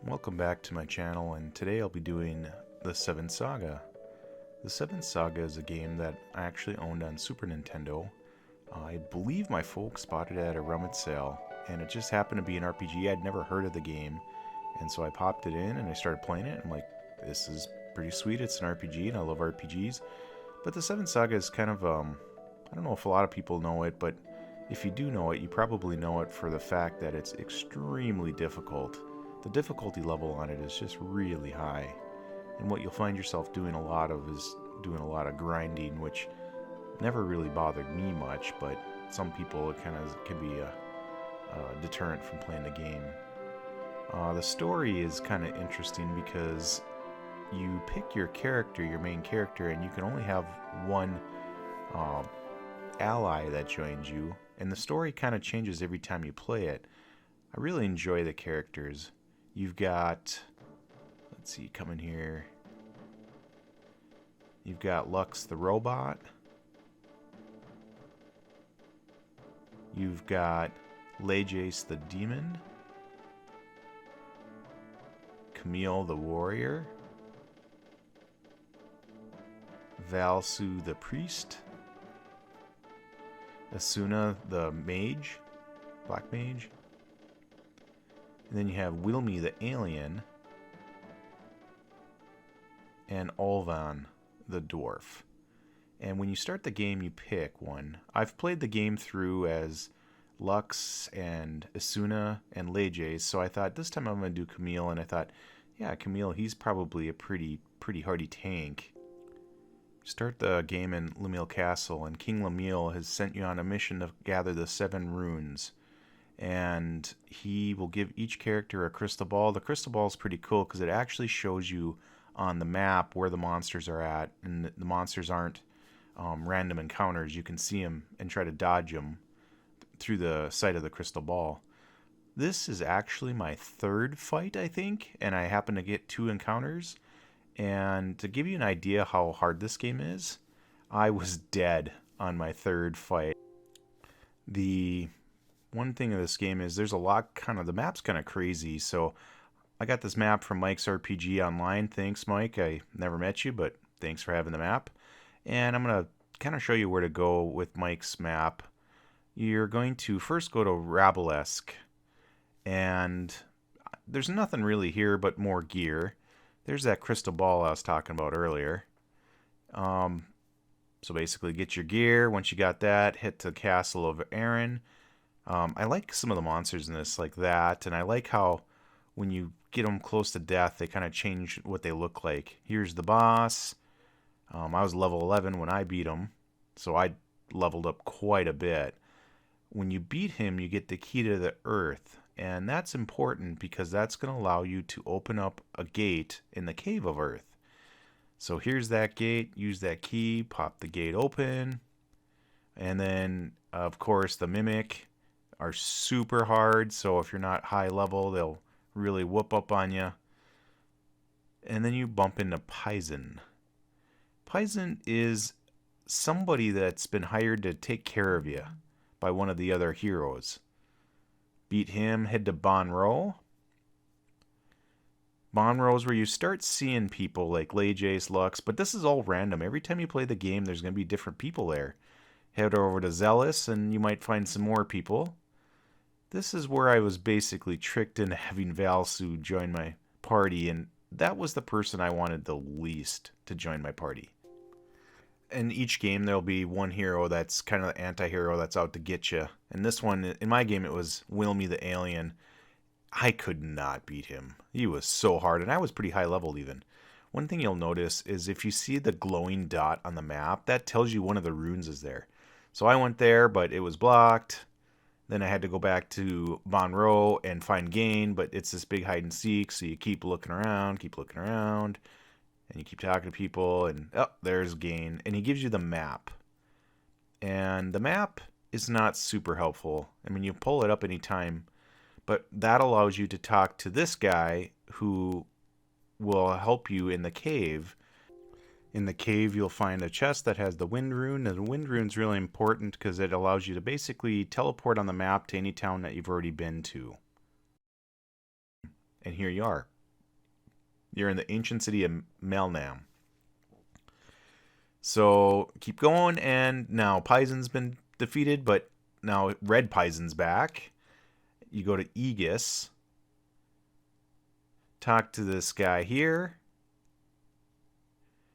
Welcome back to my channel, and today I'll be doing the 7th Saga. The 7th Saga is a game that I actually owned on Super Nintendo. I believe my folks bought it at a rummage sale, and it just happened to be an RPG. I'd never heard of the game, and so I popped it in and I started playing it. I'm like, this is pretty sweet. It's an RPG, and I love RPGs. But the 7th Saga is kind of, I don't know if a lot of people know it, but if you do know it, you probably know it for the fact that it's extremely difficult. The difficulty level on it is just really high, and what you'll find yourself doing a lot of is doing a lot of grinding, which never really bothered me much, but some people it kind of can be a deterrent from playing the game. The story is kind of interesting because you pick your character, your main character, and you can only have one ally that joins you, and the story kind of changes every time you play it. I really enjoy the characters. You've got, let's see, come in here. You've got Lux the robot. You've got Lejace the demon. Camille the warrior. Valsu the priest. Asuna the mage, black mage. And then you have Wilmy the alien, and Olvan the dwarf. And when you start the game, you pick one. I've played the game through as Lux and Asuna and Lejace, so I thought this time I'm going to do Camille, and I thought, yeah, Camille, he's probably a pretty hardy tank. Start the game in Lemuel Castle, and King Lemuel has sent you on a mission to gather the 7 runes. And he will give each character a crystal ball. The crystal ball is pretty cool because it actually shows you on the map where the monsters are at, and the monsters aren't random encounters. You can see them and try to dodge them through the sight of the crystal ball. This is actually my 3rd fight, I think, and I happen to get 2 encounters. And to give you an idea how hard this game is, I was dead on my 3rd fight. The one thing of this game is there's a lot the map's kind of crazy. So I got this map from Mike's RPG Online. Thanks, Mike. I never met you, but thanks for having the map. And I'm going to kind of show you where to go with Mike's map. You're going to first go to Rabelesque, and there's nothing really here but more gear. There's that crystal ball I was talking about earlier. So basically get your gear. Once you got that, hit the Castle of Erin. I like some of the monsters in this like that, and I like how when you get them close to death, they kind of change what they look like. Here's the boss. I was level 11 when I beat him, so I leveled up quite a bit. When you beat him, you get the key to the earth, and that's important because that's going to allow you to open up a gate in the Cave of Earth. So here's that gate. Use that key, pop the gate open, and then, of course, the Mimic are super hard, so if you're not high level, they'll really whoop up on you. And then you bump into Paizen. Paizen is somebody that's been hired to take care of you by one of the other heroes. Beat him, head to Bonro. Bonro's where you start seeing people like Lejace, Lux, but this is all random. Every time you play the game, there's going to be different people there. Head over to Zealous, and you might find some more people. This is where I was basically tricked into having Valsu join my party, and that was the person I wanted the least to join my party. In each game, there'll be one hero that's kind of the anti-hero that's out to get you. And this one, in my game, it was Wilmy the alien. I could not beat him. He was so hard, and I was pretty high leveled even. One thing you'll notice is if you see the glowing dot on the map, that tells you one of the runes is there. So I went there, but it was blocked. Then I had to go back to Bonro and find Gain, but it's this big hide and seek, so you keep looking around, and you keep talking to people, and oh, there's Gain. And he gives you the map. And the map is not super helpful. I mean, you pull it up anytime, but that allows you to talk to this guy who will help you in the cave. In the cave, you'll find a chest that has the wind rune, and the wind rune's really important because it allows you to basically teleport on the map to any town that you've already been to. And here you are. You're in the ancient city of Melnam. So keep going, and now Paisan's been defeated, but now Red Paisan's back. You go to Aegis. Talk to this guy here.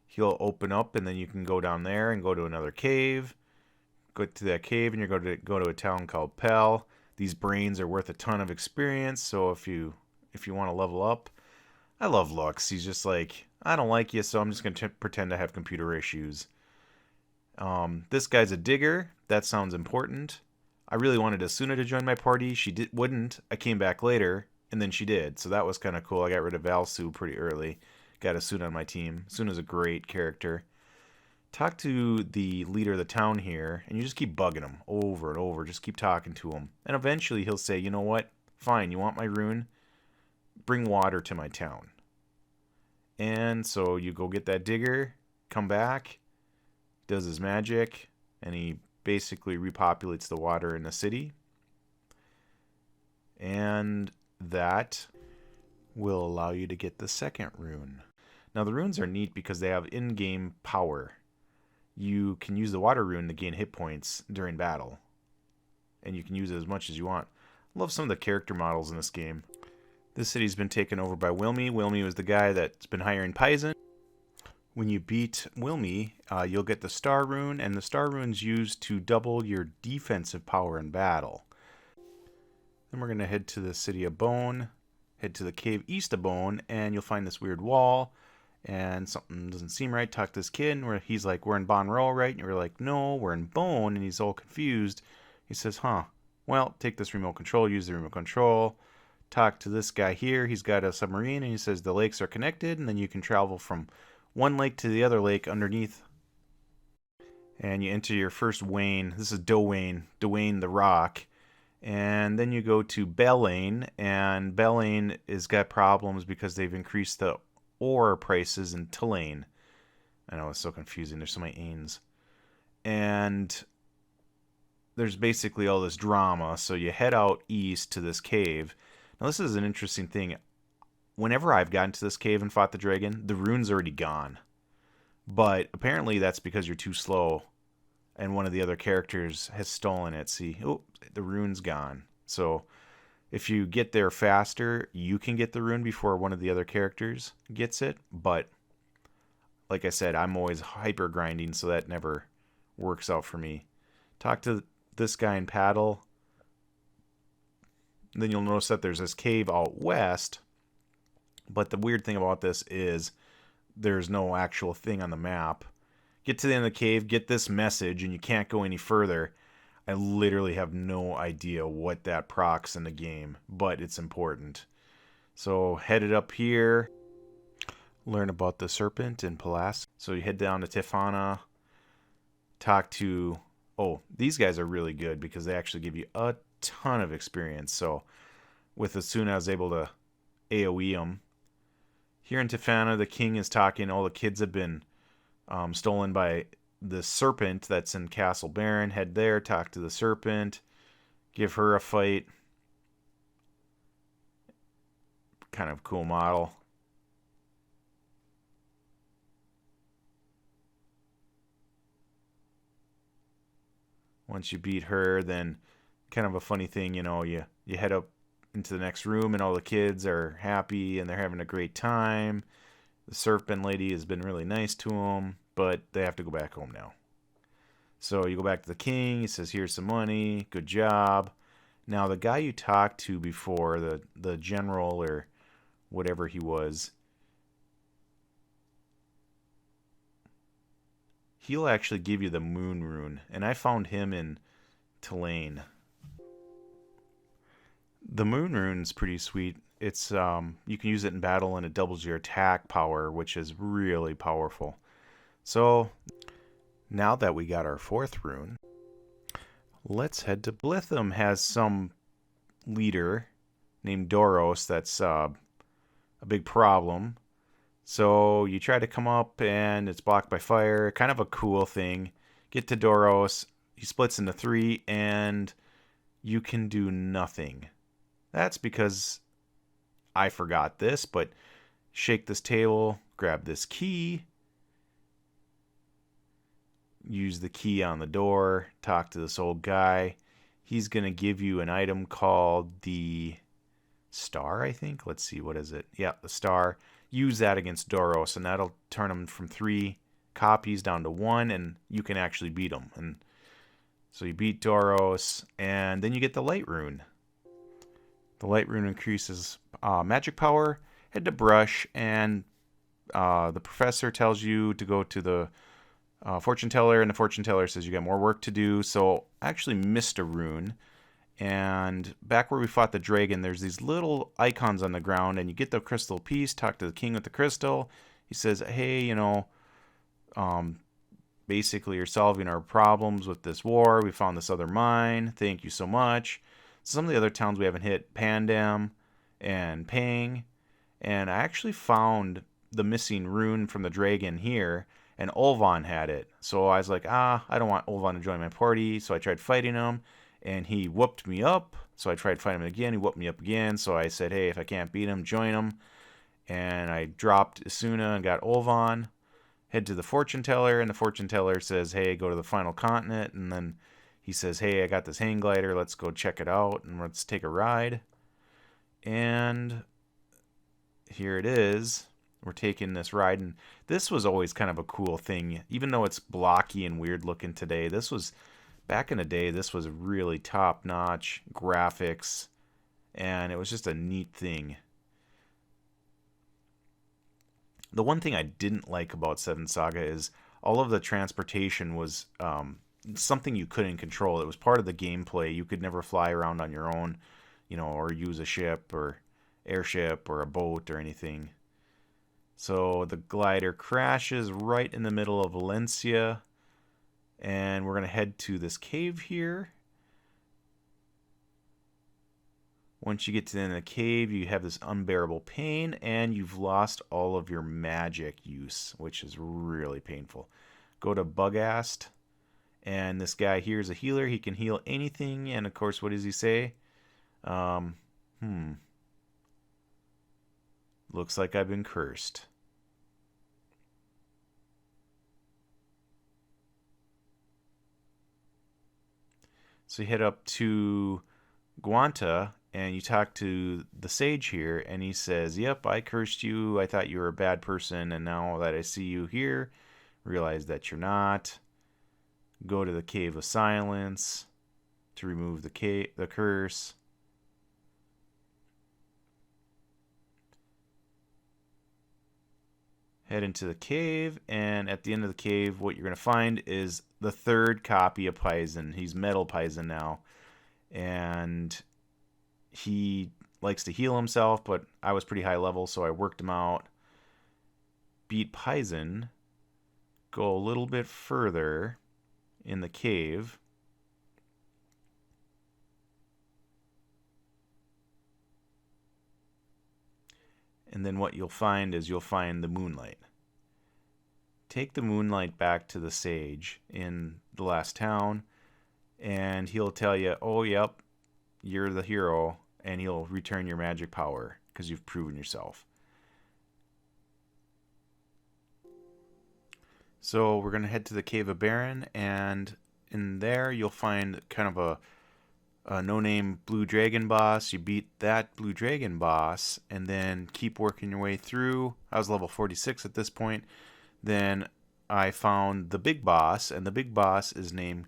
He'll open up, and then you can go down there and go to another cave. Go to that cave, and you're going to go to a town called Pel. These brains are worth a ton of experience, so if you want to level up, I love Lux. He's just like, I don't like you, so I'm just going to pretend I have computer issues. This guy's a digger. That sounds important. I really wanted Asuna to join my party. She wouldn't. I came back later, and then she did. So that was kind of cool. I got rid of Valsu pretty early. Got Asuna on my team. Asuna's a great character. Talk to the leader of the town here, and you just keep bugging him over and over. Just keep talking to him. And eventually he'll say, you know what? Fine, you want my rune? Bring water to my town. And so you go get that digger, come back, does his magic, and he basically repopulates the water in the city. And that will allow you to get the second rune. Now the runes are neat because they have in-game power. You can use the water rune to gain hit points during battle. And you can use it as much as you want. I love some of the character models in this game. This city's been taken over by Wilmy. Wilmy was the guy that's been hiring Paisan. When you beat Wilmy, you'll get the Star Rune, and the Star Rune's used to double your defensive power in battle. Then we're going to head to the City of Bone, head to the cave east of Bone, and you'll find this weird wall, and something doesn't seem right. Talk to this kid, where he's like, we're in Bon Row, right? And you're like, no, we're in Bone, and he's all confused. He says, huh, well, take this remote control, use the remote control. Talk to this guy here, he's got a submarine, and he says the lakes are connected, and then you can travel from one lake to the other lake underneath. And you enter your first Wayne. This is Dwayne the Rock. And then you go to Bellane, and Bellane has got problems because they've increased the ore prices in Tulane. I know, it's so confusing. There's so many Ains. And there's basically all this drama, so you head out east to this cave. Now this is an interesting thing. Whenever I've gotten to this cave and fought the dragon, the rune's already gone. But apparently that's because you're too slow, and one of the other characters has stolen it. See, oh, the rune's gone. So if you get there faster, you can get the rune before one of the other characters gets it. But like I said, I'm always hyper grinding, so that never works out for me. Talk to this guy in Paddle. Then you'll notice that there's this cave out west. But the weird thing about this is there's no actual thing on the map. Get to the end of the cave, get this message, and you can't go any further. I literally have no idea what that procs in the game, but it's important. So headed up here, learn about the serpent in Palace. So you head down to Tifana, talk to... Oh, these guys are really good because they actually give you a ton of experience. So with Asuna, I was able to AoE them. Here in Tifana, the king is talking. All the kids have been stolen by the serpent that's in Castle Baron. Head there, talk to the serpent, give her a fight. Kind of cool model. Once you beat her, then kind of a funny thing, you know, you head up into the next room and all the kids are happy and they're having a great time. The serpent lady has been really nice to them, but they have to go back home now. So you go back to the king. He says, here's some money. Good job. Now the guy you talked to before, the general or whatever he was, he'll actually give you the moon rune. And I found him in Tulane. The moon rune's pretty sweet. It's you can use it in battle and it doubles your attack power, which is really powerful. So now that we got our fourth rune, let's head to Blitham. Has some leader named Doros that's a big problem. So you try to come up and it's blocked by fire. Kind of a cool thing. Get to Doros. He splits into 3 and you can do nothing. That's because I forgot this, but Shake this table, grab this key, use the key on the door, talk to this old guy. He's going to give you an item called the star, I think. Let's see, what is it? Yeah, the star. Use that against Doros, and that'll turn him from 3 copies down to 1, and you can actually beat him. And so you beat Doros, and then you get the light rune. The light rune increases magic power. Head to brush, and the professor tells you to go to the fortune teller, and the fortune teller says you got more work to do. So I actually missed a rune. And back where we fought the dragon, there's these little icons on the ground, and you get the crystal piece, talk to the king with the crystal. He says, hey, you know, basically you're solving our problems with this war. We found this other mine. Thank you so much. Some of the other towns we haven't hit, Pandam and Pang. And I actually found the missing rune from the dragon here, and Ulvan had it. So I was like, I don't want Ulvan to join my party. So I tried fighting him, and he whooped me up. So I tried fighting him again. He whooped me up again. So I said, hey, if I can't beat him, join him. And I dropped Isuna and got Ulvan. Head to the fortune teller, and the fortune teller says, hey, go to the final continent. And then he says, hey, I got this hang glider. Let's go check it out, and let's take a ride. And here it is. We're taking this ride, and this was always kind of a cool thing. Even though it's blocky and weird looking today, this was, back in the day, this was really top-notch graphics, and it was just a neat thing. The one thing I didn't like about 7th Saga is all of the transportation was something you couldn't control. It was part of the gameplay. You could never fly around on your own, you know, or use a ship or airship or a boat or anything. So the glider crashes right in the middle of Valencia, and we're going to head to this cave here. Once you get to the end of the cave, you have this unbearable pain, and you've lost all of your magic use, which is really painful. Go to Bugast, and this guy here is a healer. He can heal anything, and of course, what does he say? Looks like I've been cursed. So you head up to Guanta, and you talk to the sage here, and he says, yep, I cursed you. I thought you were a bad person, and now that I see you here, realize that you're not. Go to the Cave of Silence to remove the curse. Head into the cave, and at the end of the cave, what you're going to find is the 3rd copy of Paizen. He's Metal Paizen now, and he likes to heal himself, but I was pretty high level, so I worked him out. Beat Paizen. Go a little bit further in the cave. And then what you'll find is you'll find the moonlight. Take the moonlight back to the sage in the last town, and he'll tell you, oh, yep, you're the hero, and he'll return your magic power because you've proven yourself. So we're going to head to the Cave of Baron, and in there you'll find kind of a no-name blue dragon boss. You beat that blue dragon boss, and then keep working your way through. I was level 46 at this point. Then I found the big boss, and the big boss is named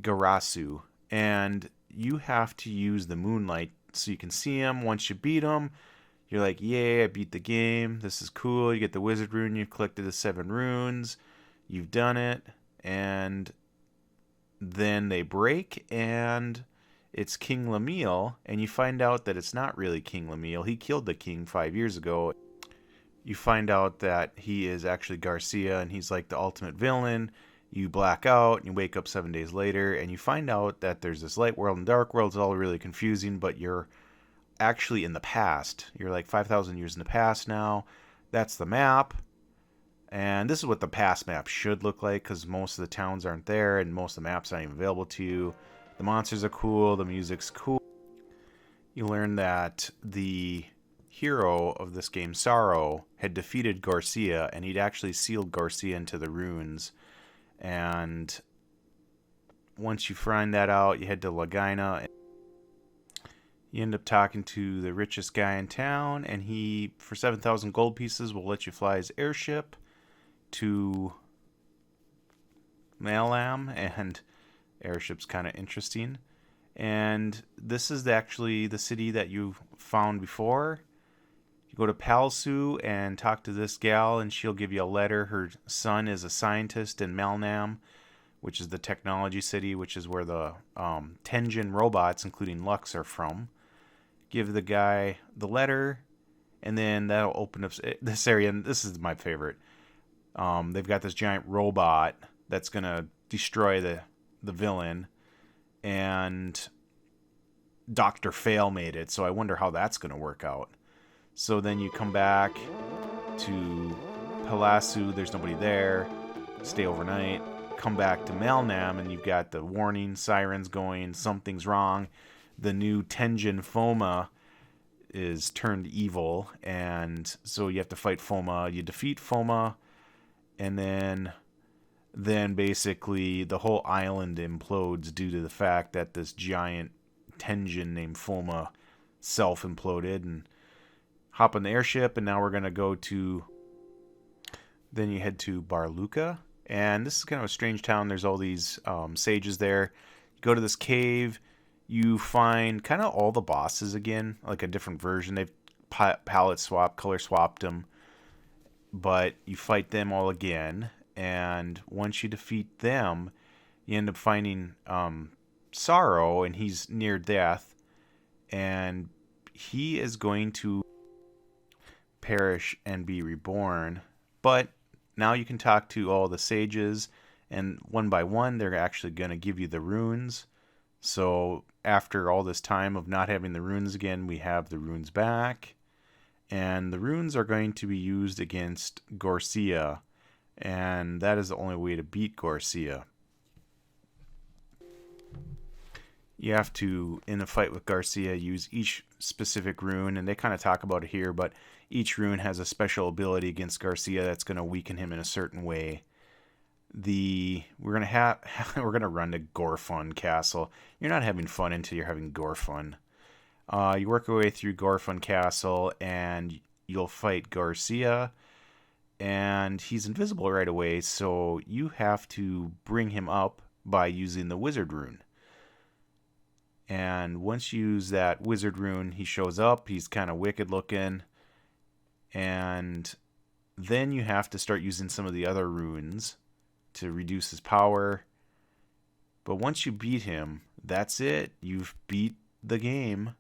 Garasu. And you have to use the moonlight so you can see him. Once you beat him, you're like, yay, I beat the game. This is cool. You get the wizard rune. You've collected the 7 runes. You've done it. And then they break, and it's King Lemuel, and you find out that it's not really King Lemuel. He killed the king 5 years ago. You find out that he is actually Garcia, and he's like the ultimate villain. You black out, and you wake up 7 days later, and you find out that there's this light world and dark world. It's all really confusing, but you're actually in the past. You're like 5,000 years in the past now. That's the map. And this is what the past map should look like, because most of the towns aren't there, and most of the maps aren't even available to you. The monsters are cool. The music's cool. You learn that the hero of this game, Sorrow, had defeated Garcia, and he'd actually sealed Garcia into the runes. And once you find that out, you head to Lagina. You end up talking to the richest guy in town, and he, for 7,000 gold pieces, will let you fly his airship to Malam, and airship's kind of interesting. And this is actually the city that you found before. You go to Palsu and talk to this gal, and she'll give you a letter. Her son is a scientist in Malnam, which is the technology city, which is where the Tenjin robots, including Lux, are from. Give the guy the letter, and then that'll open up this area. And this is my favorite. They've got this giant robot that's going to destroy the villain, and Dr. Fail made it, so I wonder how that's going to work out. So then you come back to Palasu, there's nobody there, stay overnight, come back to Malnam, and you've got the warning sirens going, something's wrong. The new Tenjin Foma is turned evil, and so you have to fight Foma. You defeat Foma, and then basically the whole island implodes due to the fact that this giant Tenjin named Foma self-imploded. And hop on the airship, and now we're going to go to... Then you head to Barluca, and this is kind of a strange town. There's all these sages there. You go to this cave. You find kind of all the bosses again, like a different version. They've palette swapped, color swapped them. But you fight them all again, and once you defeat them, you end up finding Sorrow, and he's near death, and he is going to perish and be reborn. But now you can talk to all the sages, and one by one they're actually going to give you the runes. So after all this time of not having the runes again, we have the runes back. And the runes are going to be used against Garcia. And that is the only way to beat Garcia. You have to, in a fight with Garcia, use each specific rune. And they kind of talk about it here, but each rune has a special ability against Garcia that's going to weaken him in a certain way. We're gonna run to Gorfun Castle. You're not having fun until you're having Gorfun. You work your way through Gorfun Castle, and you'll fight Garcia, and he's invisible right away, so you have to bring him up by using the wizard rune. And once you use that wizard rune, he shows up. He's kind of wicked looking, and then you have to start using some of the other runes to reduce his power. But once you beat him, that's it. You've beat the game.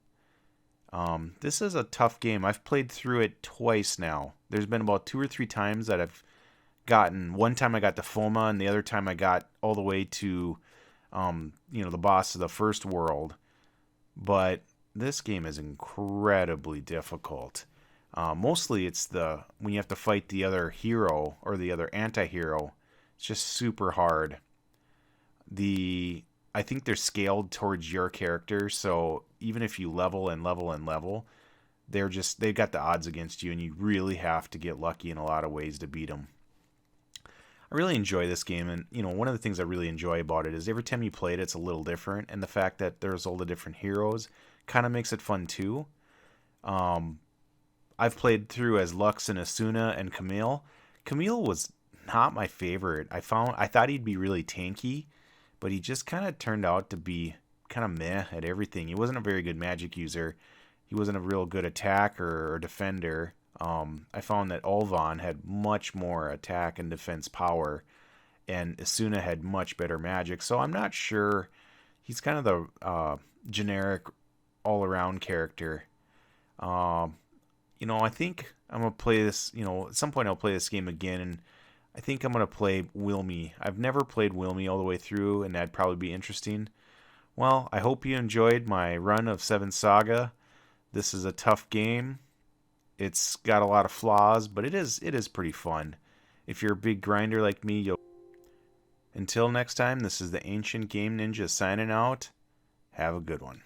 This is a tough game. I've played through it twice now. There's been about 2 or 3 times that I've gotten... One time I got to Foma, and the other time I got all the way to, the boss of the first world. But this game is incredibly difficult. Mostly it's when you have to fight the other hero or the other anti-hero. It's just super hard. I think they're scaled towards your character, so even if you level and level and level, they've got the odds against you, and you really have to get lucky in a lot of ways to beat them. I really enjoy this game, and one of the things I really enjoy about it is every time you play it, it's a little different, and the fact that there's all the different heroes kind of makes it fun too. I've played through as Lux and Asuna and Camille. Camille was not my favorite. I thought he'd be really tanky, but he just kind of turned out to be kind of meh at everything. He wasn't a very good magic user. He wasn't a real good attacker or defender. I found that Ulvan had much more attack and defense power, and Asuna had much better magic. So I'm not sure. He's kind of the generic all-around character. I think I'm going to play this, at some point I'll play this game again, and I think I'm going to play Wilmy. I've never played Wilmy all the way through, and that'd probably be interesting. Well, I hope you enjoyed my run of 7th Saga. This is a tough game. It's got a lot of flaws, but it is pretty fun. If you're a big grinder like me, Until next time, this is the Ancient Game Ninja signing out. Have a good one.